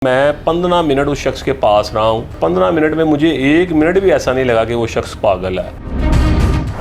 मैं 15 मिनट उस शख्स के पास रहा हूँ। 15 मिनट में मुझे 1 मिनट भी ऐसा नहीं लगा कि वो शख्स पागल है,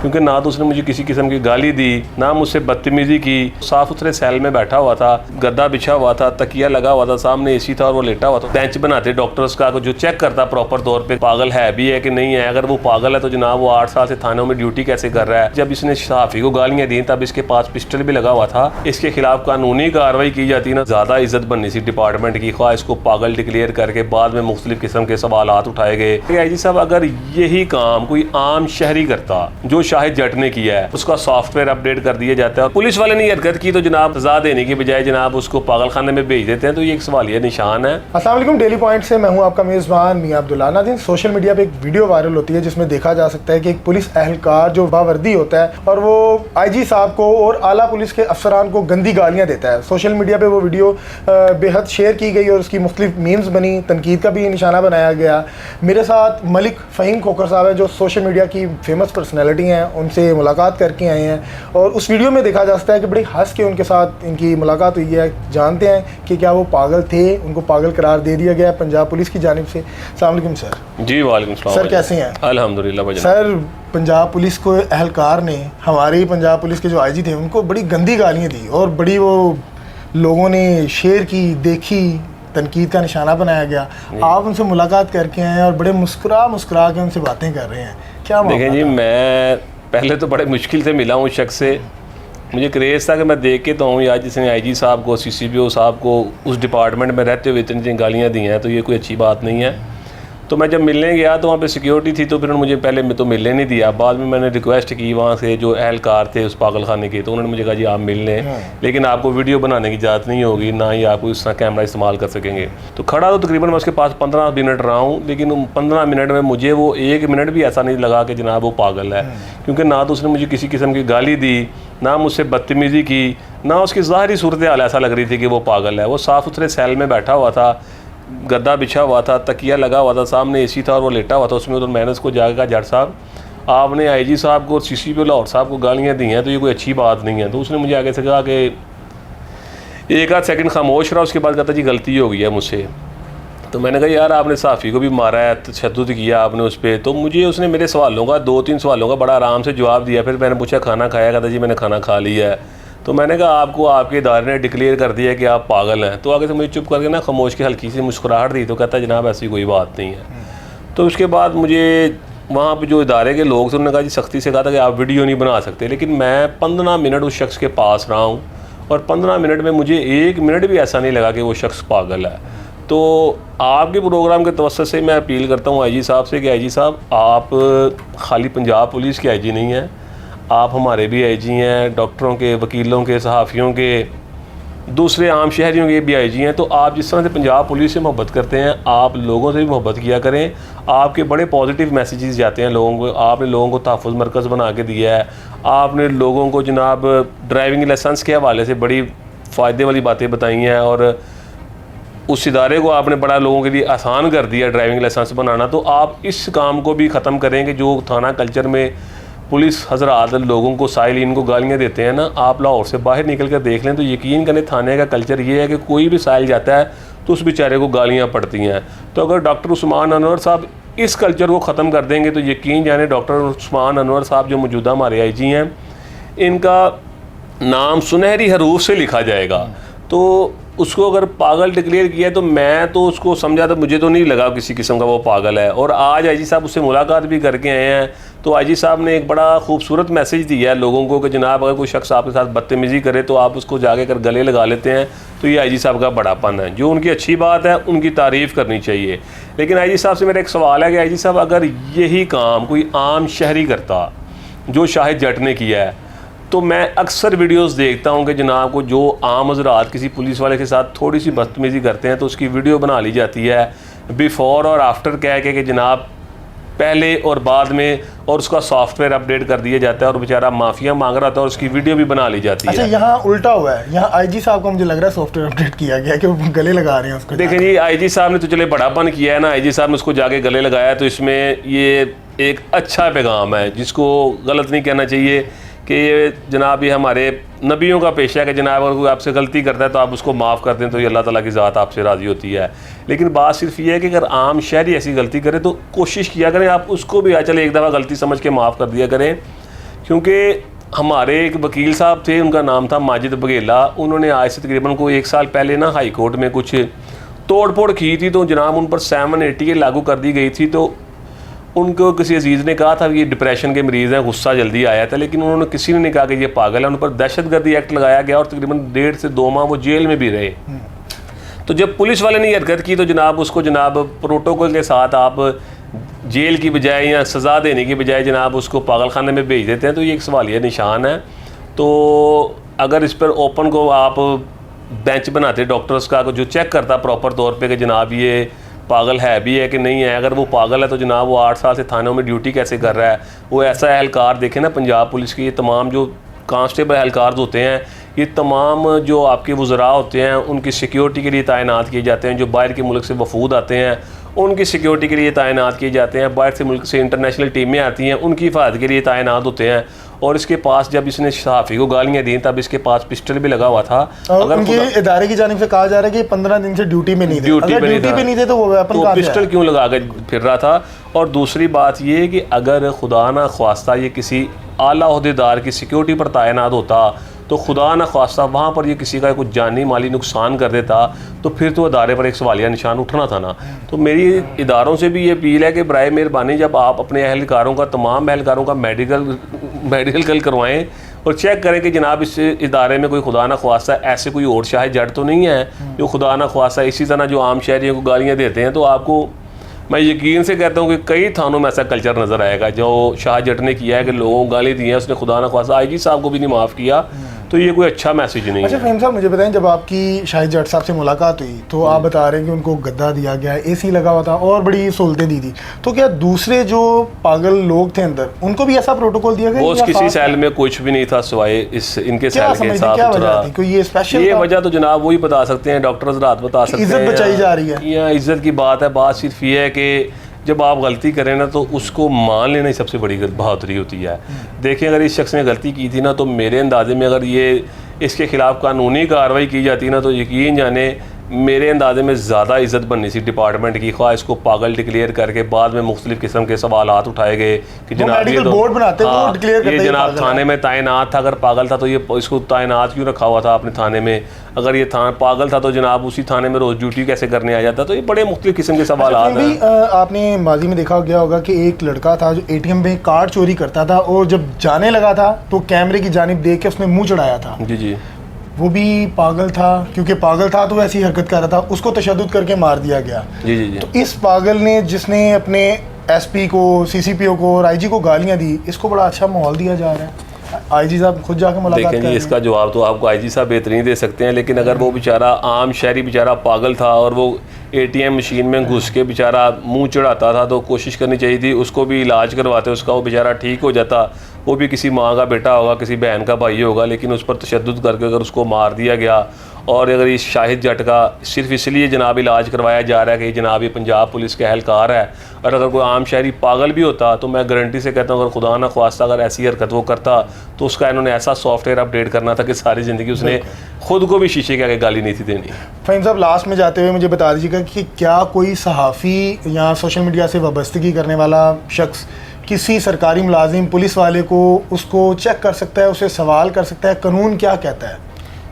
क्योंकि ना तो उसने मुझे किसी किस्म की गाली दी, ना मुझसे बदतमीजी की। साफ सुथरे सेल में बैठा हुआ था, गद्दा बिछा हुआ था, तकिया लगा हुआ था, सामने एसी था और वो लेटा हुआ था। बेंच बनाते डॉक्टर्स का जो चेक करता प्रॉपर तौर पे पागल है भी है कि नहीं है। अगर वो पागल है तो जनाब वो 8 साल से थानों में ड्यूटी कैसे कर रहा है। जब इसने सहाफ़ी को गालियाँ दी तब इसके पास पिस्टल भी लगा हुआ था। इसके खिलाफ कानूनी कार्रवाई की जाती ना, ज़्यादा इज्जत बननी सी डिपार्टमेंट की। ख्वाह इसको पागल डिक्लेयर करके बाद में मुख्तलिफ किस्म के सवालात उठाए गए। आई जी साहब, अगर यही काम कोई आम शहरी करता जो शाहिद जट ने किया है, उसका सॉफ्टवेयर अपडेट कर दिया जाता है और पुलिस वाले ने हरकत की तो जनाब सजा देने की बजाय जनाब उसको पागल खाने में भेज देते हैं, तो ये एक सवालिया निशान है। अस्सलाम वालेकुम, डेली पॉइंट से मैं हूं आपका मेज़बान मियां अब्दुल्ला। नाज़रीन, सोशल मीडिया पे एक वीडियो वायरल होती है जिसमें देखा जा सकता है कि एक पुलिस एहलकार जो बावर्दी होता है और वो आईजी साहब को और आला पुलिस के अफसरान को गंदी गालियाँ देता है। सोशल मीडिया पे वो वीडियो बेहद शेयर की गई और उसकी मुख्तलिफ मीम्स बनी, तनकीद का भी निशाना बनाया गया। मेरे साथ मलिक फ़हीम खोखर साहब है जो सोशल मीडिया की फेमस पर्सनैलिटी हैं, उनसे मुलाकात करके आए हैं और उस वीडियो में देखा जा सकता है कि बड़ी हंस के उनके साथ इनकी मुलाकात हुई है। जानते हैं कि क्या वो पागल थे, उनको पागल करार दे दिया गया पंजाब पुलिस की जानिब से। अस्सलाम वालेकुम सर। जी वालेकुम सलाम सर, कैसे हैं? अल्हम्दुलिल्लाह भाई। सर, पंजाब पुलिस को एहलकार ने, हमारे पंजाब पुलिस के जो आईजी थे, उनको बड़ी गंदी गालियाँ दी और बड़ी वो लोगों ने शेयर की, देखी, तनकीद का निशाना बनाया गया। आप उनसे मुलाकात करके आए और बड़े मुस्कुरा के उनसे बातें कर रहे हैं, क्या देखें जी, मैं पहले तो बड़े मुश्किल से मिला हूँ उस शख्स से। मुझे क्रेज़ था कि मैं देख के तो हूँ यार, जिसने आईजी साहब को, सीसीपीओ साहब को उस डिपार्टमेंट में रहते हुए इतनी गालियाँ दी हैं, तो ये कोई अच्छी बात नहीं है। तो मैं जब मिलने गया तो वहाँ पे सिक्योरिटी थी, तो फिर उन्होंने मुझे पहले तो मिलने नहीं दिया। बाद में मैंने रिक्वेस्ट की वहाँ से जो एहलकार थे उस पागल खाने के, तो उन्होंने मुझे कहा जी आप मिल लें, लेकिन आपको वीडियो बनाने की इजाज़त नहीं होगी, ना ही आप इस तरह कैमरा इस्तेमाल कर सकेंगे। तो खड़ा तो तकरीबन मैं उसके पास 15 मिनट रहा हूँ, लेकिन 15 मिनट में मुझे वो 1 मिनट भी ऐसा नहीं लगा कि जनाब वो पागल है, क्योंकि ना तो उसने मुझे किसी किस्म की गाली दी, ना मुझसे बदतमीज़ी की, ना उसकी ज़ाहिरी सूरत हाल ऐसा लग रही थी कि वो पागल है। वो साफ़ सुथरे सेल में बैठा हुआ था, गद्दा बिछा हुआ था, तकिया लगा हुआ था, सामने एसी था और वो लेटा हुआ था उसमें। तो मैंने उसको जाकर कहा, जट साहब आपने आईजी साहब को और सीसीपीओ लाहौर साहब को गालियाँ दी हैं, तो ये कोई अच्छी बात नहीं है। तो उसने मुझे आगे से कहा कि एक आध सेकंड खामोश रहा, उसके बाद कहता जी गलती हो गई है मुझसे। तो मैंने कहा यार आपने सहाफ़ी को भी मारा है, तशद्दुद किया आपने उस पर। तो मुझे उसने मेरे सवालों का 2-3 सवालों का बड़ा आराम से जवाब दिया। फिर मैंने पूछा खाना खाया? कहता जी मैंने खाना खा लिया है। तो मैंने कहा आपको आपके इदारे ने डिक्लेयर कर दिया कि आप पागल हैं। तो आगे से मुझे चुप करके ना खामोश की हल्की सी मुस्कुराहट दी। तो कहता जनाब ऐसी कोई बात नहीं है। तो उसके बाद मुझे वहाँ पे जो इदारे के लोग थे उन्होंने कहा जी सख्ती से कहा था कि आप वीडियो नहीं बना सकते, लेकिन मैं 15 मिनट उस शख्स के पास रहा हूँ और 15 मिनट में मुझे 1 मिनट भी ऐसा नहीं लगा कि वो शख्स पागल है। तो आपके प्रोग्राम के तवज्जुह से मैं अपील करता हूँ आईजी साहब से कि आईजी साहब आप खाली पंजाब पुलिस के आईजी नहीं हैं, आप हमारे भी आईजी हैं, डॉक्टरों के, वकीलों के, सहाफ़ियों के, दूसरे आम शहरियों के भी आईजी हैं। तो आप जिस तरह से पंजाब पुलिस से मोहब्बत करते हैं, आप लोगों से भी मोहब्बत किया करें। आपके बड़े पॉजिटिव मैसेजेस जाते हैं लोगों को। आपने लोगों को तहफ़्फ़ुज़ मरकज़ बना के दिया है, आपने लोगों को जनाब ड्राइविंग लाइसेंस के हवाले से बड़ी फ़ायदे वाली बातें बताई हैं और उस इदारे को आपने बड़ा लोगों के लिए आसान कर दिया ड्राइविंग लाइसेंस बनाना। तो आप इस काम को भी ख़त्म करें कि जो थाना कल्चर में पुलिस हज़रात लोगों को, साइलिन को गालियाँ देते हैं ना, आप लाहौर से बाहर निकल कर देख लें तो यकीन करें थाने का कल्चर ये है कि कोई भी साइल जाता है तो उस बेचारे को गालियाँ पड़ती हैं। तो अगर डॉक्टर उस्मान अनवर साहब इस कल्चर को ख़त्म कर देंगे तो यकीन जाने डॉक्टर उस्मान अनवर साहब जो मौजूदा हमारे आईजी हैं, इनका नाम सुनहरी हरूफ से लिखा जाएगा। तो उसको अगर पागल डिक्लेयर किया तो मैं तो उसको समझा था, मुझे तो नहीं लगा किसी किस्म का वो पागल है। और आज आईजी साहब उससे मुलाकात भी करके आए हैं, तो आईजी साहब ने एक बड़ा खूबसूरत मैसेज दिया है लोगों को कि जनाब अगर कोई शख्स आपके साथ बदतमीज़ी करे तो आप उसको जाके कर गले लगा लेते हैं। तो ये आईजी साहब का बड़ापन है, जो उनकी अच्छी बात है, उनकी तारीफ़ करनी चाहिए। लेकिन आईजी साहब से मेरा एक सवाल है कि आईजी साहब अगर यही काम कोई आम शहरी करता जो शाहिद जट ने किया है, तो मैं अक्सर वीडियोस देखता हूं कि जनाब को जो आम हज़रात किसी पुलिस वाले के साथ थोड़ी सी बदतमीज़ी करते हैं तो उसकी वीडियो बना ली जाती है, बिफ़ोर और आफ्टर कह के कि जनाब पहले और बाद में, और उसका सॉफ्टवेयर अपडेट कर दिया जाता है और बेचारा माफिया मांग रहा था और उसकी वीडियो भी बना ली जाती है। अच्छा, यहाँ उल्टा हुआ है, यहाँ आईजी साहब को मुझे लग रहा है सॉफ्टवेयर अपडेट किया गया कि वो गले लगा रहे हैं उसको। देखें जी, आईजी साहब ने तो चले बड़ापन किया है ना, आईजी साहब ने उसको जाके गले लगाया, तो इसमें ये एक अच्छा पैगाम है जिसको गलत नहीं कहना चाहिए कि ये जनाब ये हमारे नबियों का पेशा है कि जनाब अगर कोई आपसे गलती करता है तो आप उसको माफ़ कर दें तो ये अल्लाह ताला की ज़ात आपसे राज़ी होती है। लेकिन बात सिर्फ ये है कि अगर आम शहरी ऐसी गलती करे तो कोशिश किया करें आप उसको भी चले एक दफ़ा गलती समझ के माफ़ कर दिया करें। क्योंकि हमारे एक वकील साहब थे, उनका नाम था माजिद बघेला, उन्होंने आज से तकरीबन को 1 साल पहले ना हाई कोर्ट में कुछ तोड़ फोड़ की थी, तो जनाब उन पर 780 लागू कर दी गई थी। तो उनको किसी अजीज़ ने कहा था कि ये डिप्रेशन के मरीज़ हैं, गुस्सा जल्दी आया था, लेकिन उन्होंने किसी ने नहीं कहा कि ये पागल है। उन पर दहशतगर्दी एक्ट लगाया गया और तकरीबन 1.5 से 2 माह वो जेल में भी रहे। तो जब पुलिस वाले ने हरकत की तो जनाब उसको जनाब प्रोटोकॉल के साथ आप जेल की बजाय या सज़ा देने की बजाय जनाब उसको पागल खाने में भेज देते हैं, तो ये एक सवालिया निशान है। तो अगर इस पर ओपन को आप बेंच बनाते डॉक्टर्स का जो चेक करता प्रॉपर तौर पे कि जनाब ये पागल है भी है कि नहीं है, अगर वो पागल है तो जनाब वो 8 साल से थानों में ड्यूटी कैसे कर रहा है। वो ऐसा एहलकार देखें ना, पंजाब पुलिस के ये तमाम जो कांस्टेबल एहलकार होते हैं, ये तमाम जो आपके वज़रा होते हैं उनकी सिक्योरिटी के लिए तैनात किए जाते हैं। जो बाहर के मुल्क से वफूद आते हैं उनकी सिक्योरिटी के लिए तैनात किए जाते हैं। बाहर से मुल्क से इंटरनेशनल टीमें आती हैं, उनकी हिफाजत के लिए तैनात होते हैं। और इसके पास जब इसने सहाफ़ी को गालियाँ दी तब इसके पास पिस्टल भी लगा हुआ था। अगर उनके इदारे की जानिब से कहा जा रहा है कि 15 दिन से ड्यूटी में नहीं थे, अगर ड्यूटी पे नहीं थे तो वो वेपन कहाँ से पिस्टल क्यों लगा कर फिर रहा था। और दूसरी बात ये है कि अगर खुदा ना ख्वास्ता ये किसी आला ओहदेदार की सिक्योरिटी पर तैनात होता तो खुदा ना ख्वास्ता वहाँ पर ये किसी का कुछ जानी माली नुकसान कर देता तो फिर तो अदारे पर एक सवालिया निशान उठना था ना। तो मेरी इदारों से भी ये अपील है कि बराए मेहरबानी जब आप अपने अहलकारों का तमाम अहलकारों का मेडिकल करवाएं और चेक करें कि जनाब इस इदारे में कोई खुदा ना ख्वास्ता ऐसे कोई और शायद जड़ तो नहीं है जो खुदा ना ख्वास्ता इसी तरह जो आम शहरियों को गालियाँ देते हैं। तो आपको मैं यकीन से कहता हूँ कि कई थानों में ऐसा कल्चर नज़र आएगा जो शाह जट ने किया है कि लोगों को गाली दी है, उसने खुदा ना ख्वास्ता आईजी साहब को भी नहीं माफ़ किया। तो ये कोई अच्छा मैसेज नहीं अच्छा है। फ़हीम साहब मुझे बताएं, जब आपकी शाहिद जट साहब से मुलाकात हुई तो आप बता रहे हैं कि उनको गद्दा दिया गया, एसी लगा हुआ था और बड़ी सहूलतें दी थी, तो क्या दूसरे जो पागल लोग थे अंदर उनको भी ऐसा प्रोटोकॉल दिया गया? वो किसी सेल में कुछ भी नहीं था सिवाय इस इनके सेल के साथ। ये वजह तो जनाब वही बता सकते हैं, डॉक्टर हज़रात बता सकते हैं। इज्जत बचाई जा रही है या इज्जत की बात है। बात सिर्फ ये है कि जब आप गलती करें ना तो उसको मान लेना ही सबसे बड़ी बहादुरी होती है। देखिए अगर इस शख्स ने गलती की थी ना तो मेरे अंदाजे में अगर ये इसके ख़िलाफ़ कानूनी कार्रवाई की जाती ना तो यकीन जाने मेरे अंदाजे में ज़्यादा इज़्ज़त बननी थी डिपार्टमेंट की। ख्वाह इसको पागल डिक्लेयर करके बाद में मुख्तलिफ़ किस्म के सवालात उठाए गए कि जनाब ये तो बोर्ड बनाते हैं, वो डिक्लेयर करते हैं ये जनाब थाने में तैनात था, अगर पागल था तो ये इसको तैनात क्यों रखा हुआ था अपने थाने में, अगर ये पागल था तो जनाब उसी थाने में रोज़ ड्यूटी कैसे करने आ जाता। तो ये बड़े मुख्तलिफ़ किस्म के सवालात हैं। आपने माजी में देखा गया होगा कि एक लड़का था जो ATM में कार्ड चोरी करता था और जब जाने लगा था तो कैमरे की जानिब देख के उसने मुँह चढ़ाया था। जी जी, वो भी पागल था, क्योंकि पागल था तो ऐसी हरकत कर रहा था, उसको तशद्दुद करके मार दिया गया। जी जी जी। तो इस पागल ने जिसने अपने SP को, CCPO को और IG को गालियां दी, इसको बड़ा अच्छा माहौल दिया जा रहा है। IG साहब खुद जाके मुलाकात देखें जी, इसका जवाब तो आपको IG साहब बेहतरीन दे सकते हैं। लेकिन अगर वो बेचारा आम शहरी बेचारा पागल था और वो ATM मशीन में घुस के बेचारा मुंह चढ़ाता था तो कोशिश करनी चाहिए थी उसको भी इलाज करवाते, उसका वो बेचारा ठीक हो जाता। वो भी किसी माँ का बेटा होगा, किसी बहन का भाई होगा, लेकिन उस पर तशद्दुद करके अगर उसको मार दिया गया। और अगर इस शाहिद जट का सिर्फ इसलिए जनाब इलाज करवाया जा रहा है कि जनाब ये पंजाब पुलिस का एहलकार है, और अगर कोई आम शहरी पागल भी होता तो मैं गारंटी से कहता हूँ अगर खुदा ना ख्वास्ता अगर ऐसी हरकत वो करता तो उसका इन्होंने ऐसा सॉफ्टवेयर अपडेट करना था कि सारी ज़िंदगी उसने खुद को भी शीशे के आगे गाली नहीं थी देनी। फ़हीम साहब लास्ट में जाते हुए मुझे बता दीजिएगा कि क्या कोई सहाफ़ी या सोशल मीडिया से वाबस्तगी करने वाला शख्स किसी सरकारी मुलाजिम पुलिस वाले को उसको चेक कर सकता है, उसे सवाल कर सकता है? कानून क्या कहता है?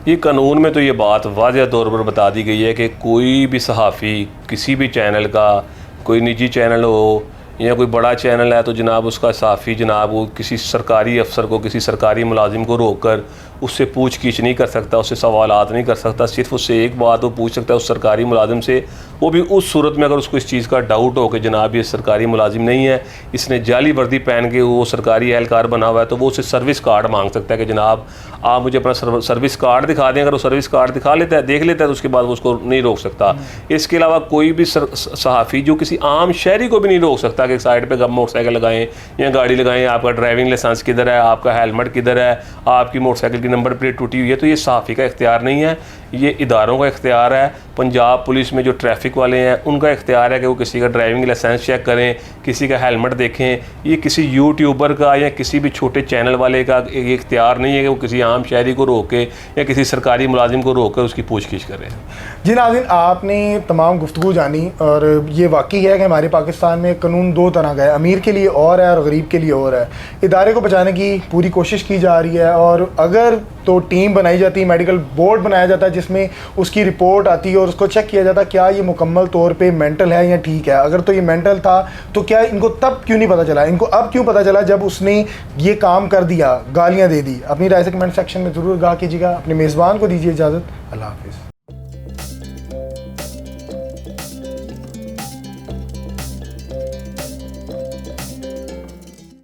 ये कानून में तो ये बात वाज़ह तौर पर बता दी गई है कि कोई भी सहाफ़ी किसी भी चैनल का, कोई निजी चैनल हो या कोई बड़ा चैनल है, तो जनाब उसका सहाफ़ी जनाब वो किसी सरकारी अफसर को, किसी सरकारी मुलाजिम को रोक कर उससे पूछ गीछ नहीं कर सकता, उससे सवालात नहीं कर सकता। सिर्फ उससे एक बात वो पूछ सकता है उस सरकारी मुलाजिम से, वो भी उस सूरत में अगर उसको इस चीज़ का डाउट हो कि जनाब ये सरकारी मुलाजिम नहीं है, इसने जाली वर्दी पहन के वो सरकारी एहलकार बना हुआ है, तो वो उससे सर्विस कार्ड मांग सकता है कि जनाब आप मुझे अपना सर्विस कार्ड दिखा दें। अगर वो सर्विस कार्ड दिखा लेता है, देख लेता है, तो उसके बाद वो उसको नहीं रोक सकता। इसके अलावा कोई भी सहाफ़ी जो किसी आम शहरी को भी नहीं रोक सकता कि साइड पर मोटरसाइकिल लगाएं या गाड़ी लगाएं, आपका ड्राइविंग लाइसेंस किधर है, आपका हेलमेट किधर है, आपकी मोटरसाइकिल की नंबर प्लेट टूटी हुई है। तो ये सहाफ़ी का इख्तियार नहीं है, ये इदारों का इख्तियार है। पंजाब पुलिस में जो ट्रैफिक वाले हैं उनका इख्तियार है कि वो किसी का ड्राइविंग लाइसेंस चेक करें, किसी का हेलमेट देखें। ये किसी यूट्यूबर का या किसी भी छोटे चैनल वाले का ये इख्तियार नहीं है कि वो किसी आम शहरी को रोक के या किसी सरकारी मुलाजिम को रोक कर उसकी पूछगिछ करें। जी नाज़रीन, आपने तमाम गुफ्तगू जानी और ये वाकई है कि हमारे पाकिस्तान में कानून दो तरह का है, अमीर के लिए और है और गरीब के लिए और है। इदारे को बचाने की पूरी कोशिश की जा रही है और अगर तो टीम बनाई जाती है, मेडिकल बोर्ड बनाया जाता है जिसमें उसकी रिपोर्ट आती है और उसको चेक किया जाता है क्या ये मुकम्मल तौर पे मेंटल है या ठीक है। अगर तो ये मेंटल था तो क्या इनको तब क्यों नहीं पता चला, इनको अब क्यों पता चला जब उसने ये काम कर दिया, गालियाँ दे दी। अपनी राय से कमेंट सेक्शन में ज़रूर आगाह कीजिएगा। अपने मेज़बान को दीजिए इजाज़त। अल्लाह हाफिज़।